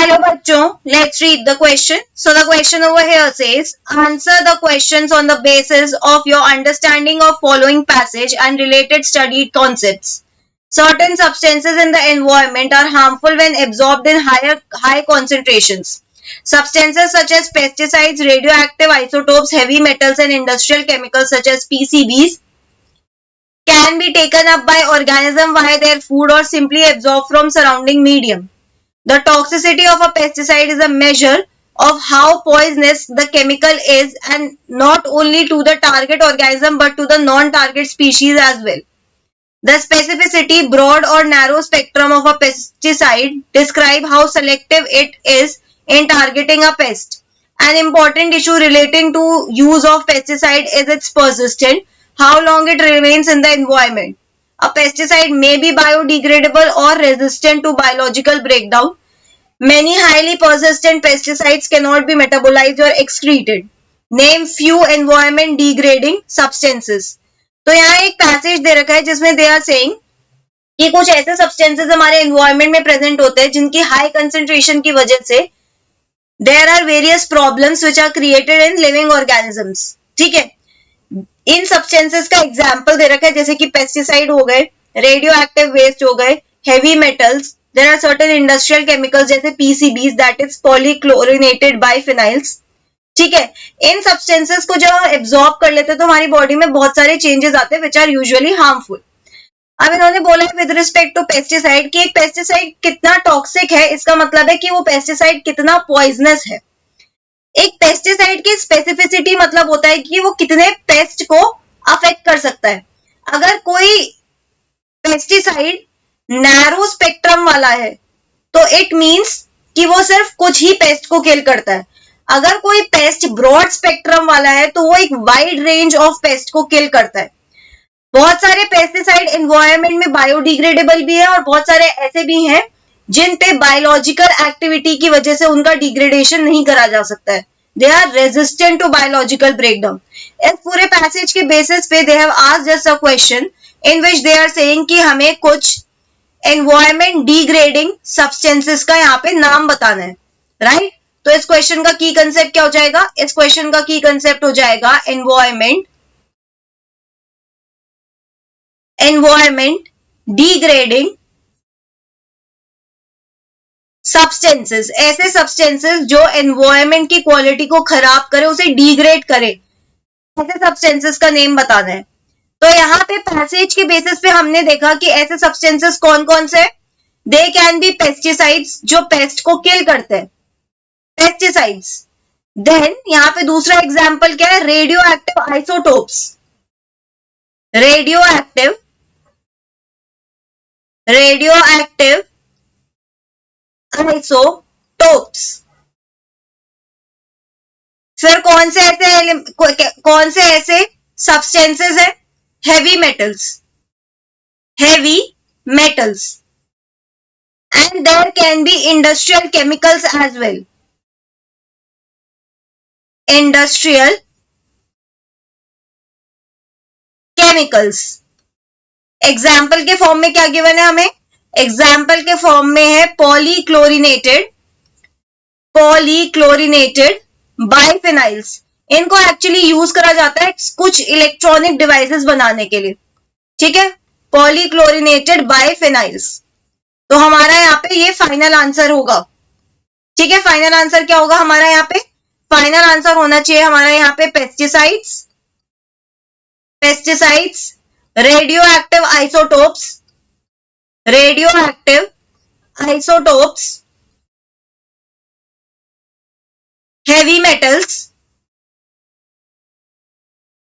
Hello bachcho, let's read the question. So the question over here says, answer the questions on the basis of your understanding of following passage and related studied concepts. Certain substances in the environment are harmful when absorbed in high concentrations. Substances such as pesticides, radioactive isotopes, heavy metals and industrial chemicals such as PCBs can be taken up by organism via their food or simply absorbed from surrounding medium. The toxicity of a pesticide is a measure of how poisonous the chemical is, and not only to the target organism but to the non-target species as well. The specificity, broad or narrow spectrum of a pesticide describe how selective it is in targeting a pest. An important issue relating to use of pesticide is its persistence, how long it remains in the environment. A pesticide may be biodegradable or resistant to biological breakdown. Many highly persistent pesticides cannot be metabolized or excreted. Name few environment degrading substances. तो यहाँ एक passage दे रखा है जिसमें दे are saying कि कुछ ऐसे substances हमारे एनवायरनमेंट में प्रेजेंट होते हैं जिनकी हाई कंसंट्रेशन की वजह से there are various problems which are created in living organisms. ठीक है, इन सब्सटेंसेस का एग्जांपल दे रखा है जैसे कि पेस्टिसाइड हो गए, रेडियो एक्टिव वेस्ट हो गए, heavy metals, there are certain industrial chemicals जैसे PCBs that is polychlorinated biphenyls. ठीक है, इन सब्सटेंसेस को जब हम एब्जॉर्ब कर लेते हैं तो हमारी बॉडी में बहुत सारे चेंजेस आते हैं विच आर यूजुअली हार्मफुल. अब इन्होंने बोला है विद रिस्पेक्ट टू पेस्टिसाइड कि एक पेस्टिसाइड कितना टॉक्सिक है, इसका मतलब है कि वो पेस्टिसाइड कितना पॉइजनस है. एक पेस्टिसाइड की स्पेसिफिसिटी मतलब होता है कि वो कितने पेस्ट को अफेक्ट कर सकता है. अगर कोई पेस्टिसाइड नैरो स्पेक्ट्रम वाला है तो इट मींस कि वो सिर्फ कुछ ही पेस्ट को किल करता है. अगर कोई पेस्ट ब्रॉड स्पेक्ट्रम वाला है तो वो एक वाइड रेंज ऑफ पेस्ट को किल करता है. बहुत सारे पेस्टिसाइड एनवायरनमेंट में बायोडिग्रेडेबल भी है और बहुत सारे ऐसे भी हैं जिन पे बायोलॉजिकल एक्टिविटी की वजह से उनका डिग्रेडेशन नहीं करा जा सकता है. They are resistant to biological breakdown. इस पूरे पैसेज के बेसिस पे they have asked just a question in which they are saying कि हमें कुछ एनवायरनमेंट डिग्रेडिंग सब्सटेंसेस का यहाँ पे नाम बताना है. राइट, तो इस क्वेश्चन का की कंसेप्ट क्या हो जाएगा? इस क्वेश्चन का की कंसेप्ट हो जाएगा एनवायरनमेंट डिग्रेडिंग सब्सटेंसेस. ऐसे सब्सटेंसेस जो एनवायरनमेंट की क्वालिटी को खराब करे, उसे डिग्रेड करे, ऐसे सब्सटेंसेस का नेम बताना है. तो यहाँ पे पैसेज के बेसिस पे हमने देखा कि ऐसे सब्सटेंसेस कौन कौन से. दे कैन बी पेस्टिसाइड्स जो पेस्ट को किल करते हैं, पेस्टिसाइड्स. देन यहाँ पे दूसरा एग्जांपल क्या है? Radio active isotopes. Radio active isotopes. फिर कौन से ऐसे सब्सटेंसेस है? heavy metals and there can be industrial chemicals as well. Industrial chemicals example के फॉर्म में क्या गिवन है हमें? एग्जाम्पल के फॉर्म में है पॉलीक्लोरिनेटेड बाइफिनाइल्स. इनको एक्चुअली यूज करा जाता है कुछ इलेक्ट्रॉनिक डिवाइसेस बनाने के लिए. ठीक है, पॉलीक्लोरिनेटेड बाइफिनाइल्स. तो हमारा यहाँ पे ये फाइनल आंसर होगा. ठीक है, फाइनल आंसर क्या होगा हमारा यहाँ पे? फाइनल आंसर होना चाहिए हमारा यहाँ पे pesticides, radio active isotopes, heavy metals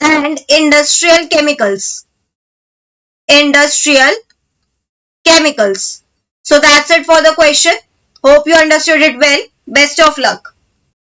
and industrial chemicals. So that's it for the question. Hope you understood it well. Best of luck.